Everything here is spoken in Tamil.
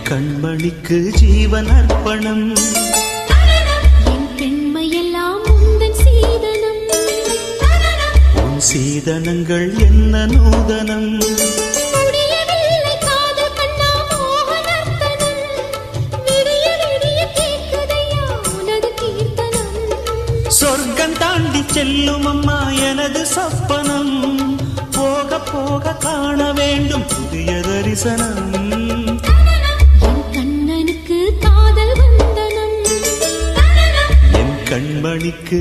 கண்மணிக்கு ஜீவன் அர்ப்பணம். என் பெண்மையெல்லாம் உந்தன் சீதனம். உன் சீதனங்கள் என்ன நூதனம். முடியவில்லை காதல் கண்ணா மோகனர்த்தனம். விடிய விடிய கேட்குதையா உனது கீர்த்தனம். சொர்க்கம் தாண்டி செல்லும் அம்மா எனது சொப்பனம். போக போக காண வேண்டும் புதிய தரிசனம். என் கண்ணனுக்கு காதல் வந்தனம். என் கண்மணிக்கு